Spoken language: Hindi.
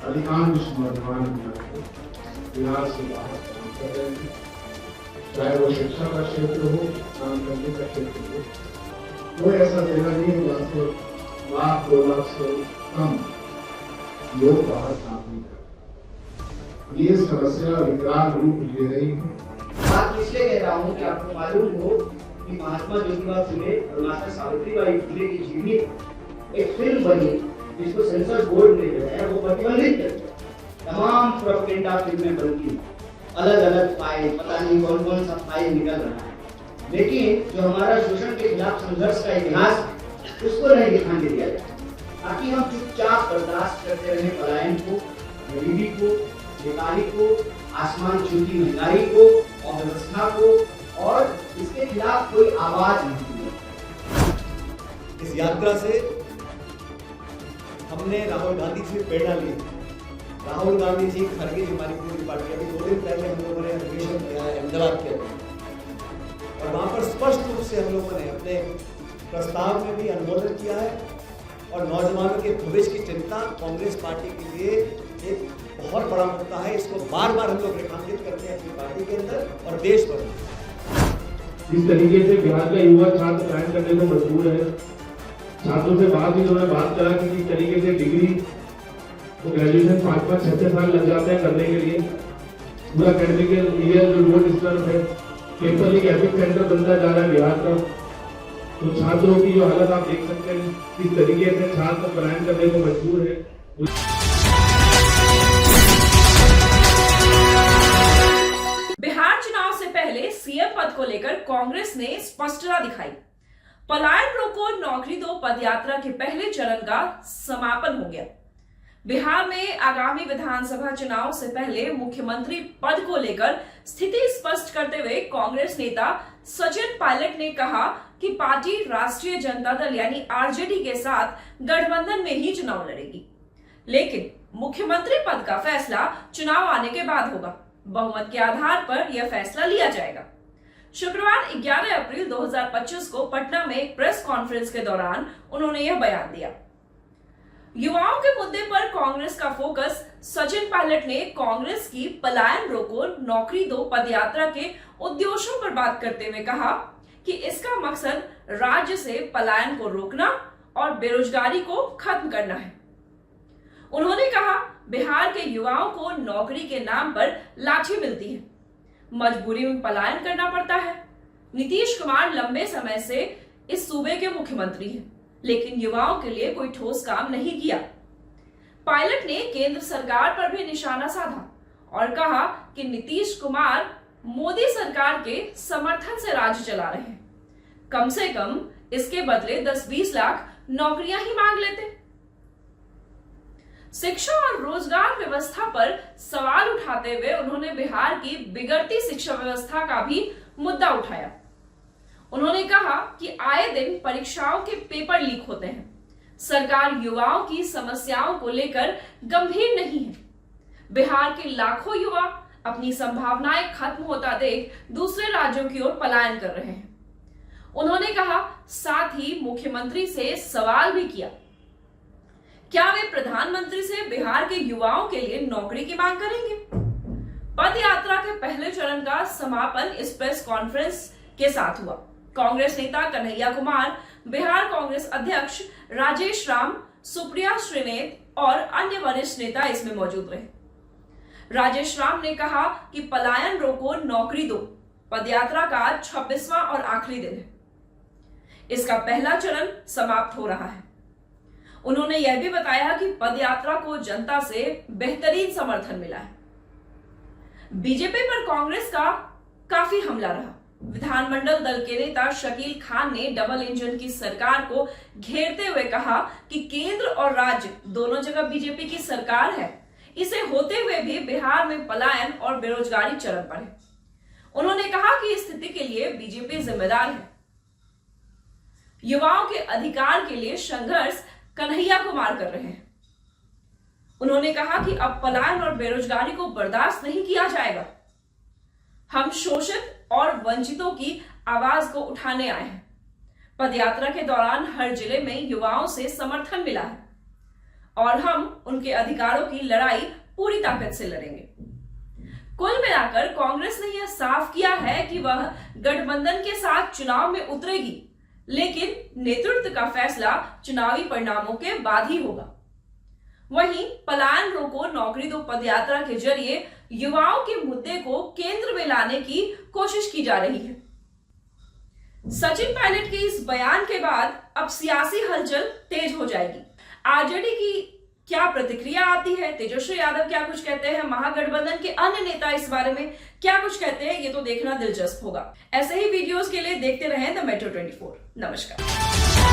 अधिकांश नौजवान बिहार से बाहर काम कर रहे हैं, चाहे वो शिक्षा का क्षेत्र हो, काम करने का क्षेत्र हो। कोई ऐसा जगह नहीं है जहाँ से 1-2 लाख से कम लोग बाहर काम नहीं कर। ये समस्या विकराल रूप ले रही है। बात इसलिए कह रहा हूँ कि आपको मालूम हो कि महात्मा ज्योतिबा फुले और माता सावित्रीबाई फुले की जीवनी एक फिल्म बनी जिसको सेंसर बोर्ड ने जो है वो प्रतिबंधित कर दिया। तमाम प्रोपेगेंडा फिल्में बनती अलग अलग फाइल, पता नहीं कौन कौन सा फाइल निकल रहा है, लेकिन जो हमारा शोषण के खिलाफ संघर्ष का इतिहास उसको नहीं दिखाने दिया जाए, ताकि हम चुपचाप बर्दाश्त करते रहे पलायन को, गरीबी को, बेकारी को, आसमान छूती महंगाई को, अव्यवस्था को, और इसके खिलाफ कोई आवाज नहीं दी। इस यात्रा से हमने राहुल गांधी से प्रेरणा ली। राहुल गांधी जी, खड़गे जी, हमारी पूरी पार्टी, अभी 2 दिन पहले हम लोगों ने अधिवेशन किया है अहमदाबाद के अंदर, और वहाँ पर स्पष्ट रूप से हम लोगों ने अपने प्रस्ताव में भी अनुमोदन किया है और नौजवानों के भविष्य की चिंता कांग्रेस पार्टी के लिए एक बहुत बड़ा मुद्दा है। इसको बार बार हम लोग रेखांकित करते हैं अपनी पार्टी के अंदर और देश भर में। इस तरीके से बिहार का युवा छात्र पलायन करने को मजबूर है। छात्रों से बात ही उन्होंने बात करा कि किस तरीके से डिग्री तो ग्रेजुएशन 5-5, 6-6 साल लग जाते हैं करने के लिए। पूरा एकेडमिक ईयर जो रोड डिस्टर्ब है, पेपर लीक एपिक सेंटर बनता जा रहा है बिहार का। तो छात्रों की जो हालत आप देख सकते हैं, किस तरीके से छात्र पलायन करने को मजबूर है। बिहार चुनाव से पहले सीएम पद को लेकर कांग्रेस ने स्पष्टता दिखाई। पलायन रोको नौकरी दो पदयात्रा के पहले चरण का समापन हो गया। बिहार में आगामी विधानसभा चुनाव से पहले मुख्यमंत्री पद को लेकर स्थिति स्पष्ट करते हुए कांग्रेस नेता सचिन पायलट ने कहा कि पार्टी राष्ट्रीय जनता दल यानी आरजेडी के साथ गठबंधन में ही चुनाव लड़ेगी, लेकिन मुख्यमंत्री पद का फैसला चुनाव आने के बाद होगा। बहुमत के आधार पर यह फैसला लिया जाएगा। शुक्रवार 11 अप्रैल 2025 को पटना में एक प्रेस कॉन्फ्रेंस के दौरान उन्होंने यह बयान दिया। युवाओं के मुद्दे पर कांग्रेस का फोकस सचिन पायलट ने कांग्रेस की पलायन रोको नौकरी दो पदयात्रा के उद्देश्यों पर बात करते हुए कहा कि इसका मकसद राज्य से पलायन को रोकना और बेरोजगारी को खत्म करना है। उन्होंने कहा, बिहार के युवाओं को नौकरी के नाम पर लाठी मिलती है, मजबूरी में पलायन करना पड़ता है। नीतीश कुमार लंबे समय से इस सूबे के मुख्यमंत्री हैं, लेकिन युवाओं के लिए कोई ठोस काम नहीं किया। पायलट ने केंद्र सरकार पर भी निशाना साधा और कहा कि नीतीश कुमार मोदी सरकार के समर्थन से राज्य चला रहे हैं। कम से कम इसके बदले 10-20 लाख नौकरियां ही मांग लेते। शिक्षा और रोजगार व्यवस्था पर सवाल उठाते हुए उन्होंने बिहार की बिगड़ती शिक्षा व्यवस्था का भी मुद्दा उठाया। उन्होंने कहा कि आए दिन परीक्षाओं के पेपर लीक होते हैं। सरकार युवाओं की समस्याओं को लेकर गंभीर नहीं है। बिहार के लाखों युवा अपनी संभावनाएं खत्म होता देख दूसरे राज्यों की ओर पलायन कर रहे हैं। उन्होंने कहा, साथ ही मुख्यमंत्री से सवाल भी किया, क्या वे प्रधानमंत्री से बिहार के युवाओं के लिए नौकरी की मांग करेंगे। पद यात्रा के पहले चरण का समापन इस प्रेस कॉन्फ्रेंस के साथ हुआ। कांग्रेस नेता कन्हैया कुमार, बिहार कांग्रेस अध्यक्ष राजेश राम, सुप्रिया श्रीनेत और अन्य वरिष्ठ नेता इसमें मौजूद रहे। राजेश राम ने कहा कि पलायन रोको नौकरी दो पदयात्रा का 26वां और आखिरी दिन है। इसका पहला चरण समाप्त हो रहा है। उन्होंने यह भी बताया कि पदयात्रा को जनता से बेहतरीन समर्थन मिला है। बीजेपी पर कांग्रेस का काफी हमला रहा। विधानमंडल दल के नेता शकील खान ने डबल इंजन की सरकार को घेरते हुए कहा कि केंद्र और राज्य दोनों जगह बीजेपी की सरकार है, इसे होते हुए भी बिहार में पलायन और बेरोजगारी चरम पर है। उन्होंने कहा कि इस स्थिति के लिए बीजेपी जिम्मेदार है। युवाओं के अधिकार के लिए संघर्ष कन्हैया कुमार कर रहे हैं। उन्होंने कहा कि अब पलायन और बेरोजगारी को बर्दाश्त नहीं किया जाएगा। हम शोषित और वंचितों की आवाज को उठाने आए हैं। पदयात्रा के दौरान हर जिले में युवाओं से समर्थन मिला है और हम उनके अधिकारों की लड़ाई पूरी ताकत से लड़ेंगे। कुल मिलाकर कांग्रेस ने यह साफ किया है कि वह गठबंधन के साथ चुनाव में उतरेगी, लेकिन नेतृत्व का फैसला चुनावी परिणामों के बाद ही होगा। वहीं पलायन रोको नौकरी दो पदयात्रा के जरिए युवाओं के मुद्दे को केंद्र में लाने की कोशिश की जा रही है। सचिन पायलट के इस बयान के बाद अब सियासी हलचल तेज हो जाएगी। आरजेडी की क्या प्रतिक्रिया आती है, तेजस्वी यादव क्या कुछ कहते हैं, महागठबंधन के अन्य नेता इस बारे में क्या कुछ कहते हैं, ये तो देखना दिलचस्प होगा। ऐसे ही वीडियोस के लिए देखते रहें द मेट्रो 24। नमस्कार।